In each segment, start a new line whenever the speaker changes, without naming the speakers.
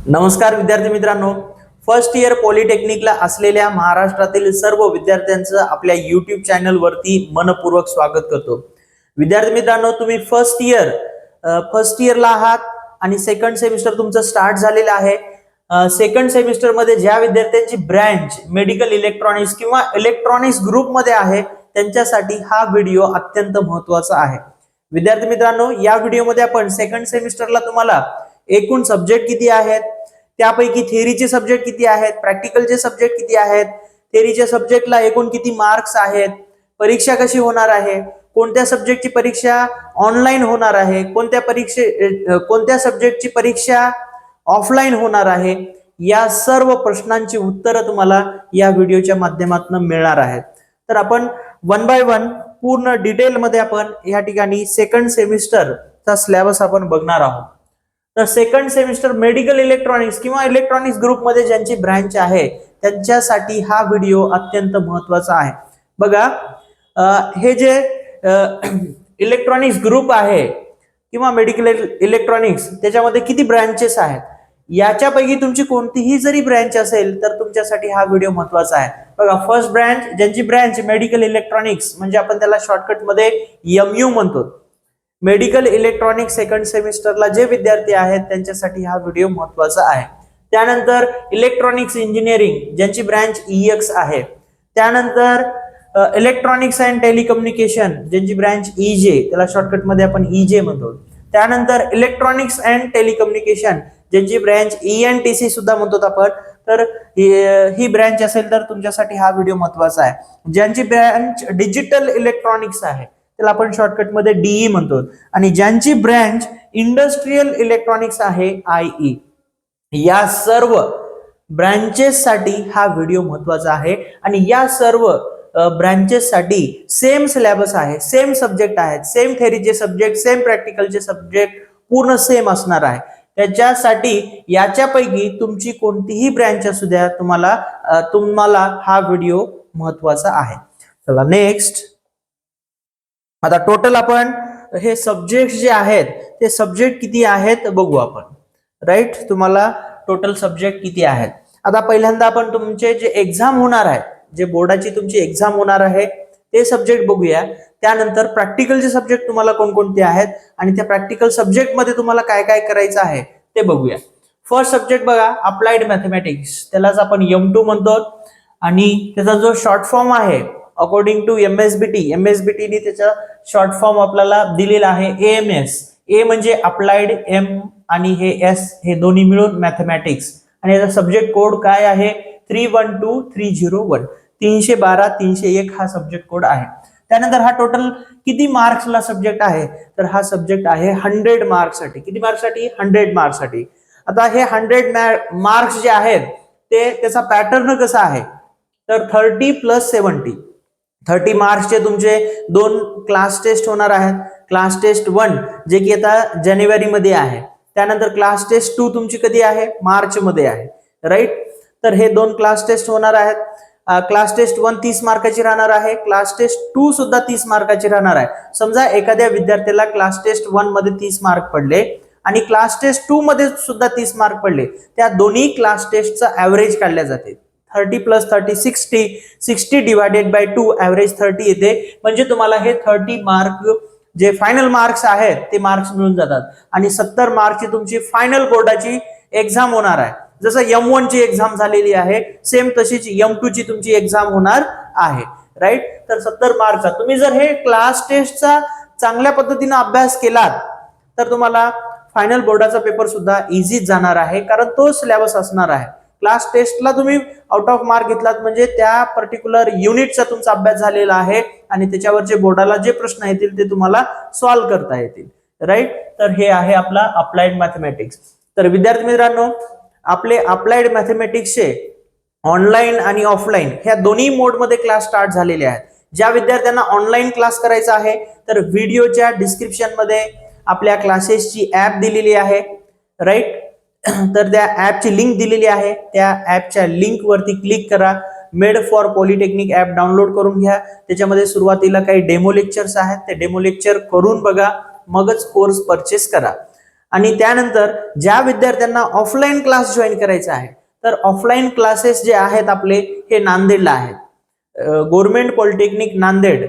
नमस्कार विद्यार्थी मित्रांनो, फर्स्ट इयर पॉलिटेक्निकला असलेल्या महाराष्ट्रातील सर्व विद्यार्थ्यांचं आपल्या YouTube चॅनल वरती मनपूर्वक स्वागत करतो। विद्यार्थी मित्रांनो, तुम्ही फर्स्ट इयरला आहात आणि सेकंड सेमिस्टर तुमचं स्टार्ट झालेलं आहे। सेकंड सेमिस्टर मध्ये ज्या विद्यार्थ्यांची ब्रँच मेडिकल इलेक्ट्रॉनिक्स किंवा इलेक्ट्रॉनिक्स ग्रुप मध्ये आहे त्यांच्यासाठी हा व्हिडिओ अत्यंत महत्त्वाचा आहे। विद्यार्थी मित्रांनो, या व्हिडिओमध्ये आपण सेकंड सेमिस्टरला तुम्हाला एकूण सब्जेक्ट किती आहेत, त्यापैकी थेअरीचे सब्जेक्ट किती आहेत, प्रॅक्टिकलचे सब्जेक्ट किती आहेत, थेअरीच्या सब्जेक्टला एकूण किती मार्क्स आहेत, परीक्षा कशी होणार आहे, कोणत्या सब्जेक्टची परीक्षा ऑनलाईन होणार आहे, कोणत्या सब्जेक्टची परीक्षा ऑफलाईन होणार आहे, या सर्व प्रश्नांची उत्तरं तुम्हाला या व्हिडिओच्या माध्यमातून मिळणार आहेत। तर आपण वन बाय वन पूर्ण डिटेल मध्ये आपण या ठिकाणी सेकंड सेमिस्टरचा सिलेबस आपण बघणार आहोत। तर सेकंड सेमिस्टर मेडिकल इलेक्ट्रॉनिक्स किंवा इलेक्ट्रॉनिक्स ग्रुप मध्ये ज्यांची ब्रँच आहे त्यांच्यासाठी हा व्हिडिओ अत्यंत महत्त्वाचा आहे। बघा, हे जे इलेक्ट्रॉनिक्स ग्रुप आहे किंवा मेडिकल इलेक्ट्रॉनिक्स त्याच्यामध्ये किती ब्रँचेस आहेत, याच्यापैकी तुमची कोणतीही जरी ब्रँच असेल तर तुमच्यासाठी हा व्हिडिओ महत्त्वाचा आहे। बघा, फर्स्ट ब्रँच ज्यांची ब्रँच मेडिकल इलेक्ट्रॉनिक्स म्हणजे आपण त्याला शॉर्टकट मध्ये MU म्हणतो। मेडिकल इलेक्ट्रॉनिक्स सेकंड सेमिस्टरला जे विद्यार्थी आहेत त्यांच्यासाठी हा व्हिडिओ महत्त्वाचा आहे। त्यानंतर इलेक्ट्रॉनिक्स इंजिनिअरिंग ज्यांची ब्रँच EX आहे, त्यानंतर इलेक्ट्रॉनिक्स अँड टेलिकम्युनिकेशन ज्यांची ब्रँच EJ, त्याला शॉर्टकट मध्ये आपण EJ म्हणतो। त्यानंतर इलेक्ट्रॉनिक्स अँड टेलिकम्युनिकेशन ज्यांची ब्रँच ENTC सुद्धा म्हणतो आपण। तर ही ब्रँच असेल तर तुमच्यासाठी हा व्हिडिओ महत्त्वाचा आहे। ज्यांची ब्रँच डिजिटल इलेक्ट्रॉनिक्स आहे त्याला आपण शॉर्टकट मध्ये DE म्हणतो, आणि ज्यांची ब्रँच इंडस्ट्रियल इलेक्ट्रॉनिक्स आहे IE, या सर्व ब्रँचेस साठी हा व्हिडिओ महत्त्वाचा आहे। आणि या सर्व ब्रँचेस साठी सेम सिलेबस आहे, सेम सब्जेक्ट आहेत, सेम थेअरीचे सब्जेक्ट, सेम प्रॅक्टिकलचे सब्जेक्ट पूर्ण सेम असणार आहे। त्याच्यासाठी याच्यापैकी तुमची कोणतीही ब्रँच असू द्या, तुम्हाला हा व्हिडिओ महत्त्वाचा आहे। चला नेक्स्ट, आता टोटल आपण हे सब्जेक्ट जे आहेत ते सब्जेक्ट किती आहेत बघू आपण। राईट, तुम्हाला टोटल सब्जेक्ट किती आहेत। आता पहिल्यांदा आपण तुमचे जे एक्झाम होणार आहे, जे बोर्डाची तुमची एक्झाम होणार आहे ते सब्जेक्ट बघूया। त्यानंतर प्रॅक्टिकलचे सब्जेक्ट तुम्हाला कोणकोणते आहेत आणि त्या प्रॅक्टिकल सब्जेक्ट मध्ये तुम्हाला काय काय करायचं आहे ते बघूया। फर्स्ट सब्जेक्ट बघा, अप्लाइड मॅथमॅटिक्स, त्यालाच आपण M2 म्हणतो, आणि त्याचा जो शॉर्ट फॉर्म आहे अकॉर्डिंग टू MSBT ने त्याचा शॉर्ट फॉर्म आपल्याला दिलेला आहे AMS। A म्हणजे अप्लाइड, M आणि हे S हे दोन्ही मिळून मॅथमॅटिक्स, आणि याचा सब्जेक्ट कोड काय आहे 312301, 312-301 हा सब्जेक्ट कोड आहे। त्यानंतर हा टोटल किती मार्क्सला सब्जेक्ट आहे, तर हा सब्जेक्ट आहे 100 मार्क्ससाठी। किती मार्क्ससाठी? 100 मार्क्ससाठी। आता हे 100 मार्क्स जे आहेत ते त्याचा पॅटर्न कसा आहे, तर 30+70, 30 मार्क्सचे तुमचे 2 क्लास टेस्ट होणार आहेत। क्लास टेस्ट 1 जे की आता जानेवारी मध्ये आहे, त्यानंतर क्लास टेस्ट 2 तुमची कधी आहे, मार्च मध्ये आहे। राईट, तर हे 2 क्लास टेस्ट होणार आहेत। क्लास टेस्ट 1 30 मार्काची राहणार आहे, क्लास टेस्ट 2 सुद्धा 30 मार्काची राहणार आहे। समजा एखाद्या विद्यार्थ्याला क्लास टेस्ट 1 मध्ये 30 मार्क पडले आणि क्लास टेस्ट 2 मध्ये सुद्धा 30 मार्क पडले, त्या दोन्ही क्लास टेस्टचा ऍव्हरेज काढल्या जाते। 30+30 60 डिवायडेड बाय 2 ऍव्हरेज 30 येते, म्हणजे तुम्हाला हे 30 मार्क जे फायनल मार्क्स आहेत ते मार्क्स मिळून जातात, आणि 70 मार्कची तुमची फायनल बोर्डाची एक्झाम होणार आहे। जसं M1 ची एक्झाम झालेली आहे सेम तशीच M2 ची तुमची एक्झाम होणार आहे। राईट, तर 70 मार्कचा तुम्ही जर हे क्लास टेस्टचा चांगल्या पद्धतीने अभ्यास केलात तर तुम्हाला फायनल बोर्डाचा पेपर सुद्धा इझीच जाणार आहे, कारण तो सिलेबस असणार आहे। क्लास टेस्टला तुम्ही आउट ऑफ मार्क घेतलात म्हणजे त्या पर्टिक्युलर युनिटचा तुमचा अभ्यास झालेला आहे आणि त्याच्यावरचे बोर्डाला जे प्रश्न येतील ते तुम्हाला सॉल्व्ह करता येतील। राईट, तर हे आहे आपला अप्लाइड मॅथमॅटिक्स। तर विद्यार्थी मित्रांनो, आपले अप्लाइड मॅथमॅटिक्सचे ऑनलाईन आणि ऑफलाईन ह्या दोन्ही मोडमध्ये क्लास स्टार्ट झालेले आहेत। ज्या विद्यार्थ्यांना ऑनलाईन क्लास करायचा आहे तर व्हिडिओच्या डिस्क्रिप्शन मध्ये आपल्या क्लासेसची ऍप दिलेली आहे। राईट, तर त्या ऍपची लिंक दिलेली आहे, त्या ऍपच्या लिंक वरती क्लिक करा, made for polytechnic app download करून घ्या। त्याच्यामध्ये सुरुवातीला काही डेमो लेक्चर्स आहेत, ते डेमो लेक्चर करून बघा, मगच कोर्स परचेस करा। आणि त्यानंतर ज्या विद्यार्थ्यांना ऑफलाईन क्लास जॉईन करायचा आहे, तर ऑफलाईन क्लासेस जे आहेत आपले हे नांदेडला आहेत. गव्हर्नमेंट पॉलिटेक्निक नांदेड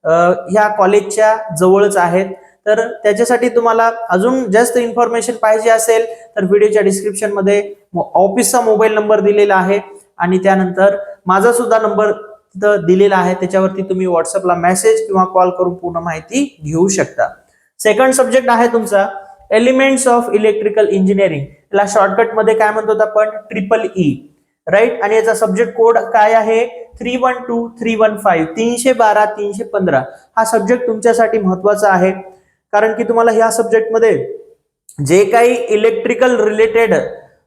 ह्या कॉलेजच्या जवळच आहेत. तर त्याच्यासाठी तुम्हाला अजून जास्त इन्फॉर्मेशन पाहिजे असेल तर व्हिडिओच्या डिस्क्रिप्शन मध्ये ऑफिसचा मोबाईल नंबर दिलेला आहे आणि त्यानंतर माझा सुद्धा नंबर तिथं दिलेला आहे. त्याच्यावरती तुम्ही व्हॉट्सअपला मेसेज किंवा कॉल करून पूर्ण माहिती घेऊ शकता. सेकंड सब्जेक्ट आहे तुमचा एलिमेंट्स ऑफ इलेक्ट्रिकल इंजिनिअरिंग. याला शॉर्टकट मध्ये काय म्हणतो आपण, EEE, राईट. आणि याचा सब्जेक्ट कोड काय आहे, 312315, 312 315. हा सब्जेक्ट तुमच्यासाठी महत्वाचा आहे कारण की तुम्हाला ह्या सब्जेक्ट मध्ये जे काही इलेक्ट्रिकल रिलेटेड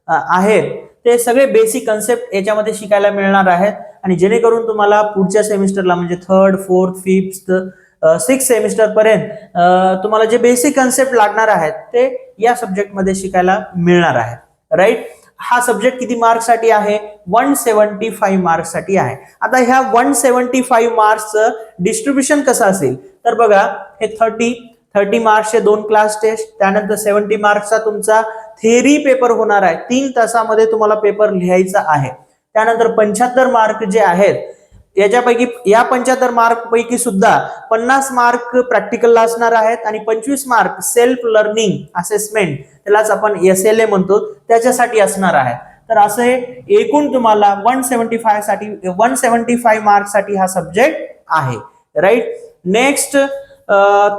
आहेत ते सगळे बेसिक कन्सेप्ट याच्यामध्ये शिकायला मिळणार आहेत आणि जेणेकरून तुम्हाला पुढच्या सेमिस्टरला म्हणजे 3rd 4th 5th 6th semester पर्यंत तुम्हाला जे बेसिक कन्सेप्ट लागणार आहेत ते या सब्जेक्ट मध्ये शिकायला मिळणार आहेत, राईट. हा सब्जेक्ट किती मार्क्स साठी आहे, 175 मार्क्स साठी आहे. आता ह्या 175 मार्क्सचं डिस्ट्रीब्युशन कसं असेल तर बघा, हे 30 मार्क्सचे 2 क्लास टेस्ट, त्यानंतर 70 मार्क्सचा तुमचा थेअरी पेपर होणार आहे. 3 तासामध्ये तुम्हाला पेपर लिहायचा आहे. त्यानंतर 75 मार्क जे आहेत याच्यापैकी या 75 मार्क पैकी सुद्धा 50 मार्क प्रॅक्टिकलला असणार आहेत आणि 25 मार्क सेल्फ लर्निंग असेसमेंट, त्यालाच आपण SLA म्हणतो, त्याच्यासाठी असणार आहे. तर असे एकूण तुम्हाला 175 मार्क साठी हा सब्जेक्ट आहे, राईट. नेक्स्ट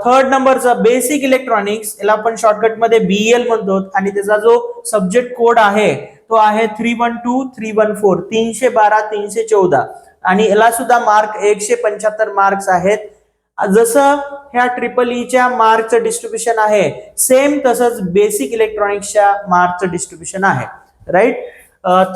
थर्ड नंबरचा बेसिक इलेक्ट्रॉनिक्स, याला आपण शॉर्टकट मध्ये BL म्हणतो आणि त्याचा जो सब्जेक्ट कोड आहे तो आहे 312314, 312 314 आणि याला सुद्धा मार्क 175 मार्क्स आहेत. जसं ह्या EEEच्या मार्कचं डिस्ट्रीब्युशन आहे सेम तसंच बेसिक इलेक्ट्रॉनिक्सच्या मार्कचं डिस्ट्रीब्युशन आहे, राईट.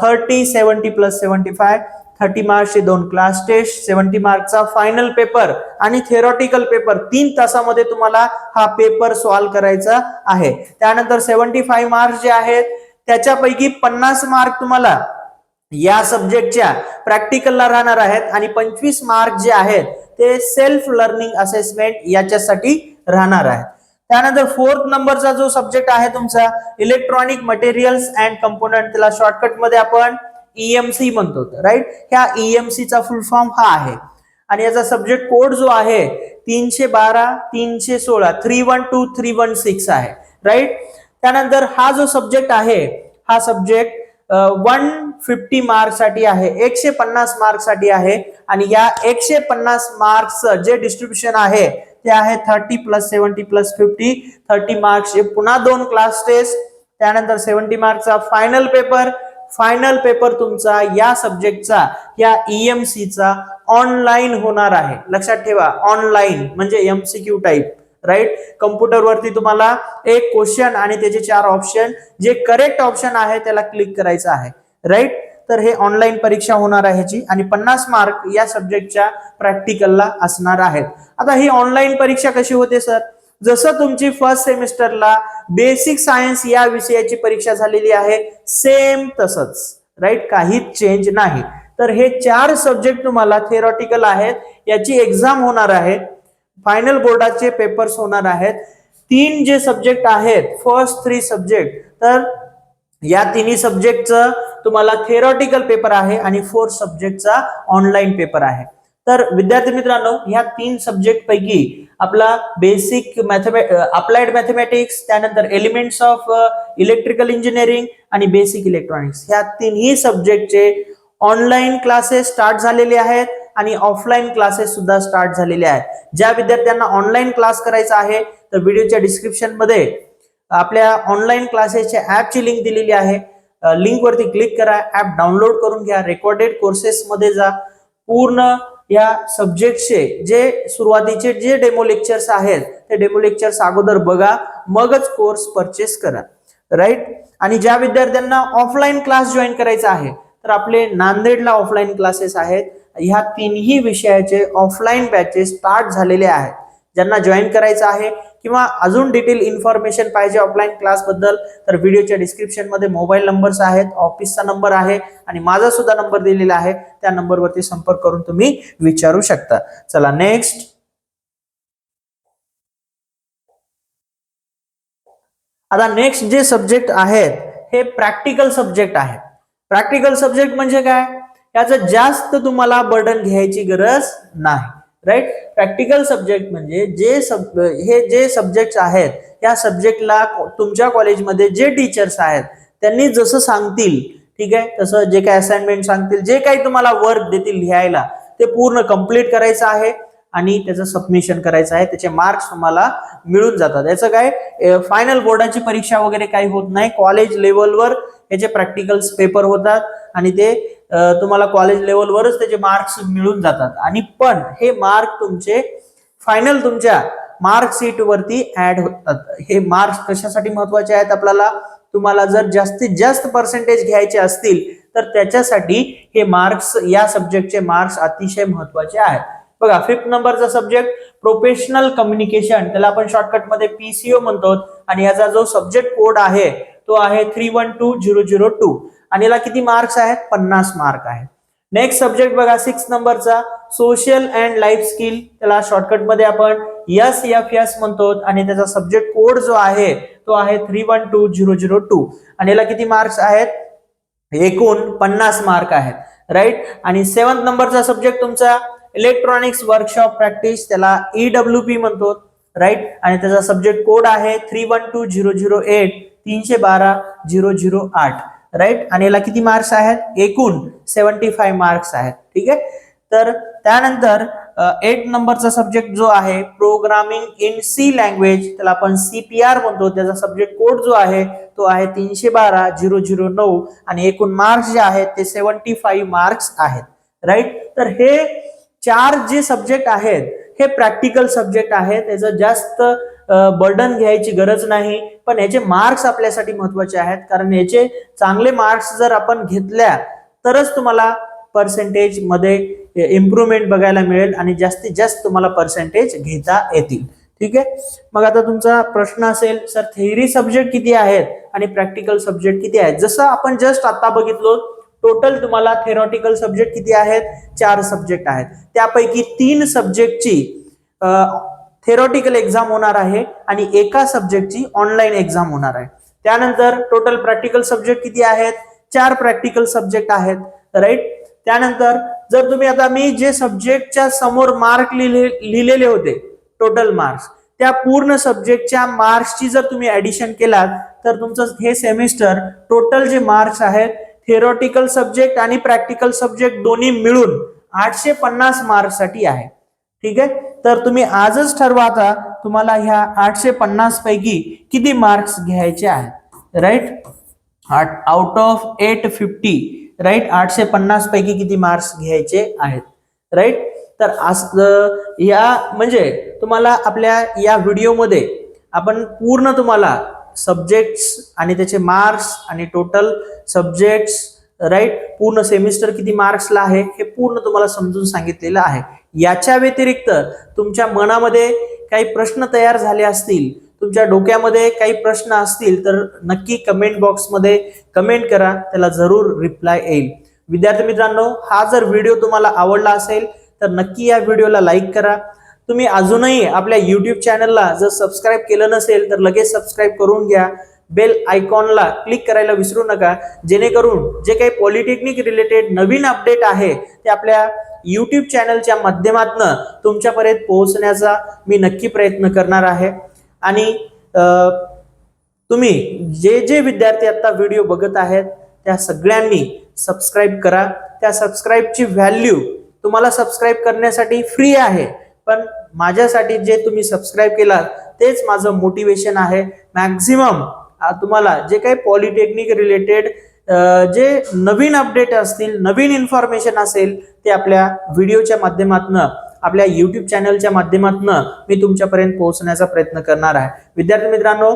30 70 + 75, 30 मार्क्सचे 2 क्लास टेस्ट, 70 मार्कचा फायनल पेपर आणि थेरॉटिकल पेपर. 3 तासामध्ये तुम्हाला हा पेपर सॉल्व्ह करायचा आहे. त्यानंतर 75 मार्क्स जे आहेत त्याच्यापैकी 50 मार्क तुम्हाला या सब्जेक्टच्या प्रॅक्टिकलला राहणार आहेत आणि 25 मार्क जे आहेत ते सेल्फ लर्निंग असेसमेंट याच्यासाठी राहणार आहेत. त्यानंतर 4th नंबरचा जो सब्जेक्ट आहे तुमचा इलेक्ट्रॉनिक मटेरियल्स अँड कंपोनंट, त्याला शॉर्टकट मध्ये आपण EMC म्हणतो, राईट. ह्या EMCचा फुल फॉर्म हा आहे आणि याचा सब्जेक्ट कोड जो आहे 312 316, 312316 आहे, राईट. त्यानंतर हा जो सब्जेक्ट आहे हा सब्जेक्ट 150 मार्क साठी आहे, 150 मार्क साठी आहे आणि या 150 मार्क्सचं जे डिस्ट्रीब्युशन आहे ते आहे 30 + 70 + 50, 30 मार्क्सचे पुन्हा 2 क्लास टेस्ट, त्यानंतर 70 मार्कचा फायनल पेपर तुमचा या सब्जेक्टचा या EMCचा ऑनलाईन होणार आहे. लक्षात ठेवा, ऑनलाईन म्हणजे MCQ टाइप, राईट. कम्प्युटर वरती तुम्हाला एक क्वेश्चन आणि त्याचे 4 ऑप्शन, जे करेक्ट ऑप्शन आहे त्याला क्लिक करायचं आहे, राईट. तर हे ऑनलाईन परीक्षा होणार आहे ह्याची आणि 50 मार्क या सब्जेक्टच्या प्रॅक्टिकलला असणार आहेत. आता ही ऑनलाईन परीक्षा कशी होते सर, जसं तुमची फर्स्ट सेमिस्टरला बेसिक सायन्स या विषयाची परीक्षा झालेली आहे सेम तसंच, राईट. काहीच चेंज नाही. तर हे 4 सब्जेक्ट तुम्हाला थेरॉटिकल आहेत, याची एक्झाम होणार आहे, फायनल बोर्डाचे पेपर्स होणार आहेत. 3 जे सब्जेक्ट आहेत, फर्स्ट 3 सब्जेक्ट, तर या तिन्ही सब्जेक्टचं तुम्हाला थेरॉटिकल पेपर आहे आणि 4th सब्जेक्टचा ऑनलाईन पेपर आहे. तर विद्यार्थी मित्रांनो, ह्या 3 सब्जेक्ट पैकी आपला बेसिक अप्लाइड मॅथमॅटिक्स, त्यानंतर एलिमेंट्स ऑफ इलेक्ट्रिकल इंजिनिअरिंग आणि बेसिक इलेक्ट्रॉनिक्स, ह्या तिन्ही सब्जेक्टचे ऑनलाईन क्लासेस स्टार्ट झालेले आहेत आणि ऑफलाईन क्लासेस सुद्धा स्टार्ट झालेले आहेत. ज्या विद्यार्थ्यांना ऑनलाईन क्लास करायचा आहे तर व्हिडिओच्या डिस्क्रिप्शन मध्ये आपल्या ऑनलाईन क्लासेसच्या ऍपची लिंक दिलेली आहे. लिंक वरती क्लिक करा, ऍप डाउनलोड करून घ्या, रेकॉर्डेड कोर्सेस मध्ये जा, पूर्ण या सब्जेक्टचे जे सुरुवातीचे जे डेमो लेक्चर्स आहेत ते डेमो लेक्चर्स अगोदर बघा, मगच कोर्स परचेस करा, राईट. आणि ज्या विद्यार्थ्यांना ऑफलाईन क्लास जॉईन करायचा आहे तर आपले नांदेडला ऑफलाईन क्लासेस आहेत. ह्या तिन्ही विषयाचे ऑफलाईन बॅचेस स्टार्ट झालेले आहेत. ज्यांना जॉईन करायचं आहे किंवा अजून डिटेल इन्फॉर्मेशन पाहिजे ऑफलाईन क्लास बद्दल तर व्हिडिओच्या डिस्क्रिप्शन मध्ये मोबाईल नंबर्स आहेत, ऑफिसचा नंबर आहे आणि माझा सुद्धा नंबर दिलेला आहे. त्या नंबरवरती संपर्क करून तुम्ही विचारू शकता. चला नेक्स्ट, आता नेक्स्ट जे सब्जेक्ट आहेत हे प्रॅक्टिकल सब्जेक्ट आहेत. प्रॅक्टिकल सब्जेक्ट म्हणजे काय, याचं जास्त तुम्हाला बर्डन घ्यायची गरज नाही, राईट. प्रॅक्टिकल सब्जेक्ट म्हणजे हे जे सब्जेक्ट आहेत, या सब्जेक्टला तुमच्या कॉलेजमध्ये जे टीचर्स आहेत त्यांनी जसं सांगतील, ठीक आहे, तसं जे काही असाइनमेंट सांगतील, जे काही तुम्हाला वर्क देतील लिहायला, ते पूर्ण कंप्लीट करायचं आहे आणि त्याचं सबमिशन करायचं आहे. त्याचे मार्क्स तुम्हाला मिळून जातात. याचं काय फायनल बोर्डाची परीक्षा वगैरे काही होत नाही. कॉलेज लेवलवर याचे प्रॅक्टिकल्स पेपर होतात आणि ते तुम्हाला कॉलेज लेवलवरच त्याचे मार्क्स मिळून जातात. आणि पण हे मार्क तुमचे फायनल तुमच्या मार्कशीट वरती ऍड होतात. हे मार्क्स कशासाठी महत्वाचे आहेत आपल्याला, तुम्हाला जर जास्तीत जास्त पर्सेंटेज घ्यायचे असतील तर त्याच्यासाठी हे मार्क्स, या सब्जेक्टचे मार्क्स अतिशय महत्वाचे आहेत. बघा, 5th नंबरचा सब्जेक्ट प्रोफेशनल कम्युनिकेशन, त्याला आपण शॉर्टकट मध्ये PCO म्हणतो. आणि याचा जो सब्जेक्ट कोड आहे तो आहे 312002 आणि याला किती मार्क्स आहेत, 50 मार्क आहेत. नेक्स्ट सब्जेक्ट बघा 6th नंबरचा सोशल अँड लाईफ स्किल, त्याला शॉर्टकट मध्ये आपण SFS म्हणतो आणि त्याचा सब्जेक्ट कोड जो आहे तो आहे 312002 आणि याला किती मार्क्स आहेत, एकूण 50 मार्क आहेत, राईट. आणि 7th नंबरचा सब्जेक्ट तुमचा इलेक्ट्रॉनिक्स वर्कशॉप प्रॅक्टिस, त्याला EWP म्हणतो, राईट. आणि त्याचा सब्जेक्ट कोड आहे 312008 312 राईट. आणि याला किती मार्क्स आहेत, एकूण 75 मार्क्स आहेत, ठीक आहे. तर त्यानंतर 8th नंबरचा सब्जेक्ट जो आहे प्रोग्रामिंग इन C लँग्वेज, त्याला आपण CPR म्हणतो. त्याचा सब्जेक्ट कोड जो आहे तो आहे 312009 आणि एकूण मार्क्स जे आहेत ते 75 मार्क्स आहेत, राईट. तर हे 4 जे सब्जेक्ट आहेत हे प्रॅक्टिकल सब्जेक्ट आहेत. त्याचं जास्त बर्डन घ्यायची गरज नाही, पण याचे मार्क्स आपल्यासाठी महत्वाचे आहेत, कारण याचे चांगले मार्क्स जर आपण घेतल्या तरच तुम्हाला पर्सेंटेज मध्ये इम्प्रूव्हमेंट बघायला मिळेल आणि जास्तीत जास्त तुम्हाला पर्सेंटेज घेता येतील, ठीक आहे. मग आता तुमचा प्रश्न असेल, सर थेअरी सब्जेक्ट किती आहेत आणि प्रॅक्टिकल सब्जेक्ट किती आहेत. जसं आपण जस्ट आता बघितलो, टोटल तुम्हाला थेरॉटिकल सब्जेक्ट किती आहेत, 4 सब्जेक्ट आहेत. त्यापैकी 3 सब्जेक्टची थेरॉटिकल एक्झाम होणार आहे आणि एका सब्जेक्टची ऑनलाईन एक्झाम होणार आहे. त्यानंतर टोटल प्रॅक्टिकल सब्जेक्ट किती आहेत, 4 प्रॅक्टिकल सब्जेक्ट आहेत, राईट. त्यानंतर जर तुम्ही आता मी जे सब्जेक्टच्या समोर मार्क लिहिलेले होते, टोटल मार्क्स, त्या पूर्ण सब्जेक्टच्या मार्क्सची जर तुम्ही ऍडिशन केलात तर तुमचं हे सेमिस्टर टोटल जे मार्क्स आहेत थेरॉटिकल सब्जेक्ट आणि प्रॅक्टिकल सब्जेक्ट दोन्ही मिळून 850 मार्क्स साठी आहे, ठीक आहे. तर तुम्ही आजच ठरवा आता तुम्हाला ह्या 850 पैकी किती मार्क्स घ्यायचे आहेत, राईट. आउट ऑफ 850, राईट, 850 पैकी किती मार्क्स घ्यायचे आहेत, राईट. तर या म्हणजे तुम्हाला आपल्या या व्हिडिओमध्ये आपण पूर्ण तुम्हाला सब्जेक्ट्स आणि त्याचे मार्क्स आणि टोटल सब्जेक्ट्स, राईट, पूर्ण सेमिस्टर किती मार्क्सला आहे हे पूर्ण तुम्हाला समजून सांगितलेलं आहे. याच्या व्यतिरिक्त तुमच्या मनामध्ये काही प्रश्न तयार झाले असतील, तुमच्या डोक्यामध्ये काही प्रश्न असतील तर नक्की कमेंट बॉक्समध्ये कमेंट करा, त्याला जरूर रिप्लाय येईल. विद्यार्थी मित्रांनो, हा जर व्हिडिओ तुम्हाला आवडला असेल तर नक्की या व्हिडिओला लाईक करा. तुम्ही अजूनही आपल्या YouTube चॅनलला जर सबस्क्राईब केलं नसेल तर लगेच सबस्क्राईब करून घ्या. बेल आयकॉनला क्लिक करायला विसरू नका, जेणेकरून जे काही पॉलिटेक्निक रिलेटेड नवीन अपडेट आहे ते आपल्या YouTube चॅनलच्या माध्यमातून तुमच्यापर्यंत पोहोचण्याचा मी नक्की प्रयत्न करणार आहे. आणि तुम्ही जे विद्यार्थी आता व्हिडिओ बघत आहेत त्या सगळ्यांनी सबस्क्राईब करा. त्या सबस्क्राईबची व्हॅल्यू तुम्हाला सबस्क्राईब करण्यासाठी फ्री आहे, पण माझ्यासाठी जे तुम्ही सबस्क्राईब केलात तेच माझं मोटिवेशन आहे. मॅक्झिमम तुम्हाला जे काही पॉलिटेक्निक रिलेटेड जे नवीन अपडेट असतील, नवीन इन्फॉर्मेशन असेल ते आपल्या व्हिडिओच्या माध्यमातून, आपल्या YouTube चॅनलच्या माध्यमातून मी तुमच्यापर्यंत पोहोचण्याचा प्रयत्न करणार आहे. विद्यार्थी मित्रांनो,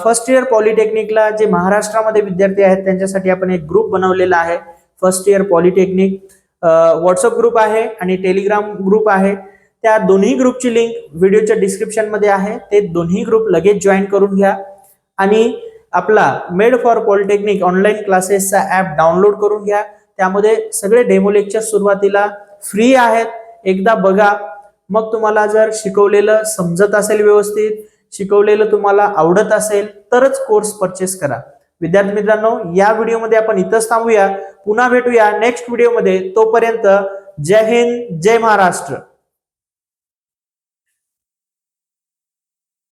फर्स्ट इयर पॉलिटेक्निकला जे महाराष्ट्रामध्ये विद्यार्थी आहेत त्यांच्यासाठी आपण एक ग्रुप बनवलेला आहे, first year polytechnic. WhatsApp group आहे आणि टेलिग्राम ग्रुप आहे. त्या दोन्ही ग्रुपची लिंक व्हिडिओच्या डिस्क्रिप्शन मध्ये आहे. ते दोन्ही ग्रुप लगेच जॉईन करून घ्या आणि आपला मेड फॉर पॉलिटेक्निक ऑनलाईन क्लासेसचा ऍप डाउनलोड करून घ्या. त्यामध्ये सगळे डेमो लेक्चर सुरुवातीला फ्री आहेत, एकदा बघा. मग तुम्हाला जर शिकवलेलं समजत असेल, व्यवस्थित शिकवलेलं तुम्हाला आवडत असेल तरच कोर्स परचेस करा. विद्यार्थी मित्रांनो, या व्हिडिओमध्ये आपण इथंच थांबूया. पुन्हा भेटूया नेक्स्ट व्हिडिओमध्ये. तोपर्यंत जय हिंद, जय महाराष्ट्र.